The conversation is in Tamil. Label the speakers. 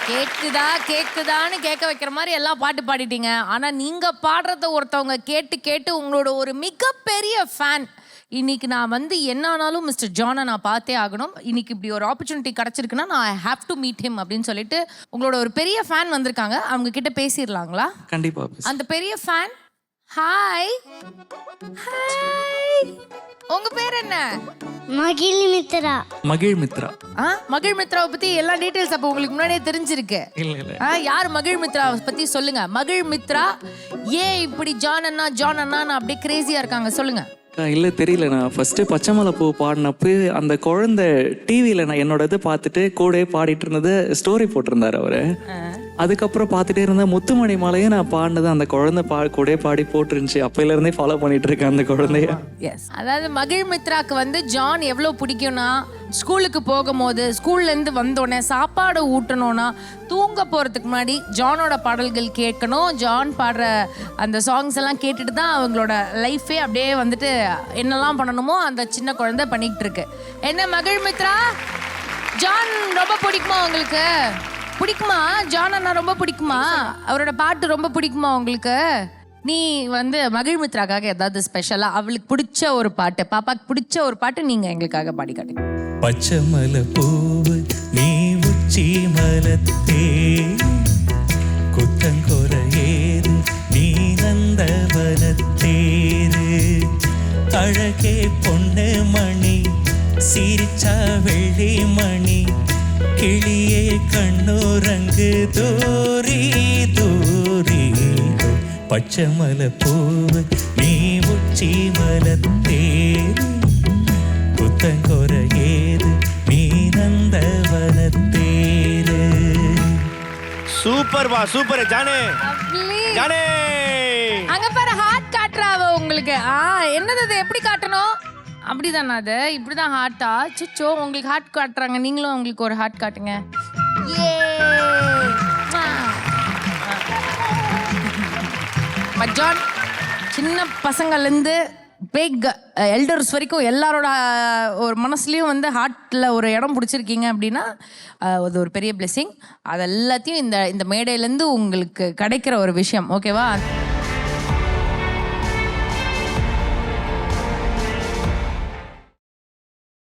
Speaker 1: கேக்குதான்னு கேட்க வைக்கிற மாதிரி எல்லாம் பாட்டு பாடிட்டீங்க. ஆனா நீங்க பாடுறத ஒருத்தவங்க கேட்டு கேட்டு உங்களோட ஒரு மிகப்பெரிய ஃபேன். இன்னைக்கு நான் வந்து என்ன ஆனாலும் மிஸ்டர் ஜானை நான் பார்த்தே ஆகணும். இன்னைக்கு இப்படி ஒரு ஆப்பர்ச்சுனிட்டி கிடைச்சிருக்குன்னா நான் I have to meet him அப்படின்னு சொல்லிட்டு உங்களோட ஒரு பெரிய ஃபேன் வந்திருக்காங்க. அவங்க கிட்ட பேசிடலாங்களா?
Speaker 2: கண்டிப்பா.
Speaker 1: அந்த பெரிய ஃபேன், ஹாய். ஹாய், உங்க பேர் என்ன?
Speaker 3: மகிழ் மித்ரா.
Speaker 2: மகிழ் மித்ரா.
Speaker 1: மகிழ் மித்ராவை பத்தி எல்லா டீடைல்ஸ் அப்ப உங்களுக்கு முன்னாடியே தெரிஞ்சிருக்கு.
Speaker 2: இல்ல.
Speaker 1: யார் மகிழ் மித்ராவை பத்தி சொல்லுங்க. மகிழ் மித்ரா ஏன் இப்படி ஜான் அண்ணா அப்படியே கிரேசியா இருக்காங்க, சொல்லுங்க.
Speaker 2: இல்ல தெரியல. நான் ஃபர்ஸ்ட் பச்சைமலை பூ பாடினப்ப அந்த குழந்தை டிவியில நான் என்னோட இதை பார்த்துட்டு கூட பாடிட்டு இருந்தது ஸ்டோரி போட்டிருந்தாரு அவரு. அதுக்கப்புறம் பார்த்துட்டே இருந்தேன். முத்துமணி மாலையும் நான் பாடினது அந்த குழந்தை கூட பாடி போட்டுருந்துச்சு. அப்பையில இருந்தே ஃபாலோ பண்ணிட்டு இருக்கேன் அந்த குழந்தைய.
Speaker 1: அதாவது மகிழ் மித்ராக்கு வந்து ஜான் எவ்வளவு பிடிக்கும்னா, ஸ்கூலுக்கு போகும்போது ஸ்கூல்ல இருந்து வந்தோடனே சாப்பாடு ஊட்டணும்னா தூங்க போறதுக்கு முன்னாடி ஜானோட பாடல்கள் கேட்கணும். ஜான் பாடுற அந்த சாங்ஸ் எல்லாம் கேட்டுட்டு தான் அவங்களோட லைஃபே அப்படியே வந்துட்டு என்னெல்லாம் பண்ணணுமோ அந்த சின்ன குழந்தை பண்ணிக்கிட்டு இருக்கு. என்ன மகிழ் மித்ரா, ஜான் ரொம்ப பிடிக்குமா உங்களுக்கு? பிடிக்குமா? ஜான் அண்ணா ரொம்ப பிடிக்குமா? அவரோட பாட்டு ரொம்ப பிடிக்குமா உங்களுக்கு? நீ வந்து மகிழ் மித்ராக்காக ஏதாவது ஸ்பெஷலா அவளுக்கு பிடிச்ச ஒரு பாட்டு, பாப்பாக்கு பிடிச்ச ஒரு பாட்டு நீங்க எங்களுக்காக பாடி காட்டுங்க.
Speaker 4: பச்சை மலை பூவு நீ உச்சி மலத்தே, குத்தங்கொர ஏறு நீ நந்தவனத்தேரு, அழகே பொண்ணு மணி சிரிச்சா வெள்ளி மணி, கிளியே கண்ணுரங்கு தூரி தூரி, பச்சை மலை பூவு நீ உச்சி மலத்தேரு, குத்தங்கொர ஏறு நீ நந்தவனத்தேரு.
Speaker 5: சூப்பர் வா, சூப்பர் ஜானே. ஜானே
Speaker 1: அங்க பாரு ஹார்ட் காட்டுறாவ உங்களுக்கு. என்னது அது, எப்படி காட்டணும்? அப்படிதானா அது? இப்படிதான் ஹார்ட்டா? சிச்சோ, உங்களுக்கு ஹார்ட் காட்டுறாங்க, நீங்களும் உங்களுக்கு ஒரு ஹார்ட் காட்டுங்க. ஜான், சின்ன பசங்கள்லேருந்து பிக் எல்டர்ஸ் வரைக்கும் எல்லாரோட ஒரு மனசுலையும் வந்து ஹார்ட்டில் ஒரு இடம் பிடிச்சிருக்கீங்க அப்படின்னா அது ஒரு பெரிய பிளெஸிங். அது எல்லாத்தையும் இந்த மேடையிலேருந்து உங்களுக்கு கிடைக்கிற ஒரு விஷயம். ஓகேவா?